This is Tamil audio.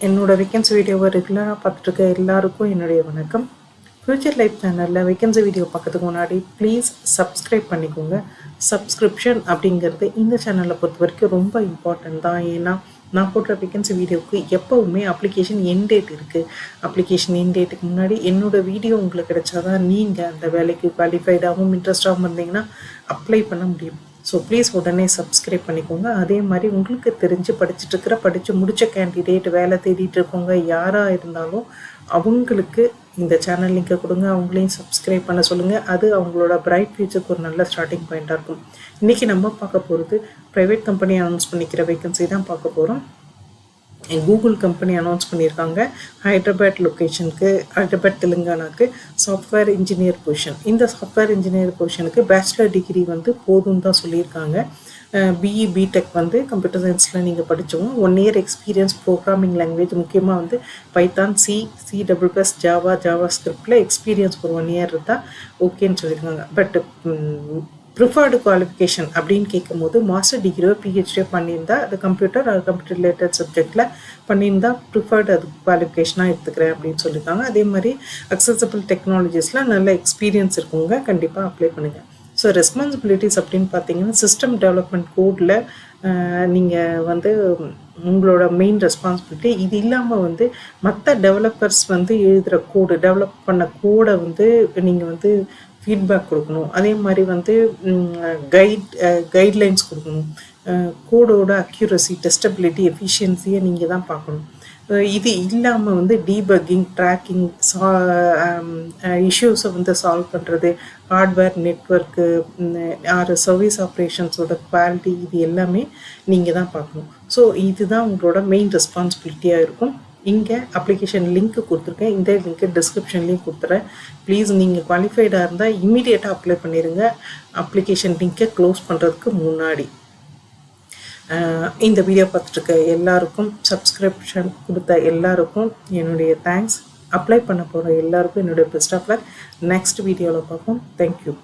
என்னோட வேக்கன்சி வீடியோவை ரெகுலராக பார்த்துட்டு எல்லாருக்கும் என்னுடைய வணக்கம். ஃப்யூச்சர் லைஃப் சேனலில் வேக்கன்சி வீடியோ பார்க்கறதுக்கு முன்னாடி ப்ளீஸ் சப்ஸ்கிரைப் பண்ணிக்கோங்க. சப்ஸ்கிரிப்ஷன் அப்படிங்கிறது இந்த சேனலை பொறுத்த வரைக்கும் ரொம்ப இம்பார்ட்டன்ட் தான். ஏன்னா நான் போடுற வேக்கன்சி வீடியோவுக்கு எப்போவுமே அப்ளிகேஷன் எண்ட் டேட் இருக்குது. அப்ளிகேஷன் எண்ட் டேட்டுக்கு முன்னாடி என்னோடய வீடியோ உங்களுக்கு கிடைச்சாதான் நீங்கள் அந்த வேலைக்கு குவாலிஃபைடாகவும் இன்ட்ரெஸ்டாகவும் இருந்தீங்கன்னா அப்ளை பண்ண முடியும். ஸோ ப்ளீஸ் உடனே சப்ஸ்கிரைப் பண்ணிக்கோங்க. அதே மாதிரி உங்களுக்கு தெரிஞ்சு படித்து முடித்த கேண்டிடேட் வேலை தேடிட்டு இருக்கவங்க யாராக இருந்தாலும் அவங்களுக்கு இந்த சேனல் லிங்கை கொடுங்க, அவங்களையும் சப்ஸ்கிரைப் பண்ண சொல்லுங்கள். அது அவங்களோட பிரைட் ஃபியூச்சருக்கு ஒரு நல்ல ஸ்டார்டிங் பாயிண்ட்டாக இருக்கும். இன்றைக்கி நம்ம பார்க்க போகிறது ப்ரைவேட் கம்பெனி அனௌன்ஸ் பண்ணிக்கிற வேக்கன்சி தான் பார்க்க போகிறோம். கூகுள் கம்பெனி அனௌன்ஸ் பண்ணியிருக்காங்க. ஹைதராபாத் லொக்கேஷனுக்கு, ஹைதராபாத் தெலுங்கானாக்கு சாஃப்ட்வேர் இன்ஜினியர் பொசிஷன். இந்த சாஃப்ட்வேர் இன்ஜினியர் பொசிஷனுக்கு பேச்சுலர் டிகிரி போதும் தான் சொல்லியிருக்காங்க. பிஇ பிடெக் கம்ப்யூட்டர் சயின்ஸில் நீங்கள் படித்தவங்க 1 year எக்ஸ்பீரியன்ஸ் ப்ரோக்ராமிங் லாங்குவேஜ் முக்கியமாக பைத்தான், C++, ஜாவா ஸ்கிரிப்டில் எக்ஸ்பீரியன்ஸ் ஒரு 1 year இருந்தால் ஓகேன்னு சொல்லியிருக்காங்க. பட் ப்ரிஃபர்டு குவாலிஃபிகேஷன் அப்படின்னு கேட்கும்போது மாஸ்டர் டிகிரியோ பிஹெச்டியோ பண்ணியிருந்தா அது கம்ப்யூட்டர் ரிலேட்டட் சப்ஜெக்டில் பண்ணியிருந்தா ப்ரிஃபர்டு அது குவாலிஃபிகேஷனாக எடுத்துக்கிறேன் அப்படின்னு சொல்லியிருக்காங்க. அதே மாதிரி அக்சசபிள் டெக்னாலஜிஸில் நல்ல எக்ஸ்பீரியன்ஸ் இருக்கவங்க கண்டிப்பாக அப்ளை பண்ணுங்கள். ஸோ ரெஸ்பான்சிபிலிட்டிஸ் அப்படின்னு பார்த்தீங்கன்னா சிஸ்டம் டெவலப்மெண்ட் கோடில் நீங்கள் உங்களோட மெயின் ரெஸ்பான்சிபிலிட்டி இது இல்லாமல் மற்ற டெவலப்பர்ஸ் எழுதுகிற கோடு, டெவலப் பண்ண கோடை நீங்கள் ஃபீட்பேக் கொடுக்கணும். அதே மாதிரி கைட்லைன்ஸ் கொடுக்கணும். கோடோட அக்யூரசி, டெஸ்டபிலிட்டி, எஃபிஷியன்சியை நீங்கள் தான் பார்க்கணும். இது இல்லாமல் டீபக்கிங், ட்ராக்கிங், இஷ்யூஸை சால்வ் பண்ணுறது, ஹார்ட்வேர், நெட்ஒர்க்கு, சர்வீஸ் ஆப்ரேஷன்ஸோட குவாலிட்டி, இது எல்லாமே நீங்கள் தான் பார்க்கணும். ஸோ இதுதான் உங்களோட மெயின் ரெஸ்பான்சிபிலிட்டியாக இருக்கும். இங்கே அப்ளிகேஷன் லிங்க்கு கொடுத்துருக்கேன். இந்த லிங்க்கு டிஸ்கிரிப்ஷன்லேயும் கொடுத்துறேன். ப்ளீஸ் நீங்கள் குவாலிஃபைடாக இருந்தால் இமீடியட்டாக அப்ளை பண்ணிடுங்க, அப்ளிகேஷன் லிங்க்கை க்ளோஸ் பண்ணுறதுக்கு முன்னாடி. இந்த வீடியோ பார்த்துட்ருக்க எல்லாருக்கும், சப்ஸ்கிரிப்ஷன் கொடுத்த எல்லாருக்கும் என்னுடைய தேங்க்ஸ். அப்ளை பண்ண போகிற எல்லாருக்கும் என்னுடைய பெஸ்ட் ஆஃப் லக். நெக்ஸ்ட் வீடியோவில் பார்ப்போம். தேங்க்யூ.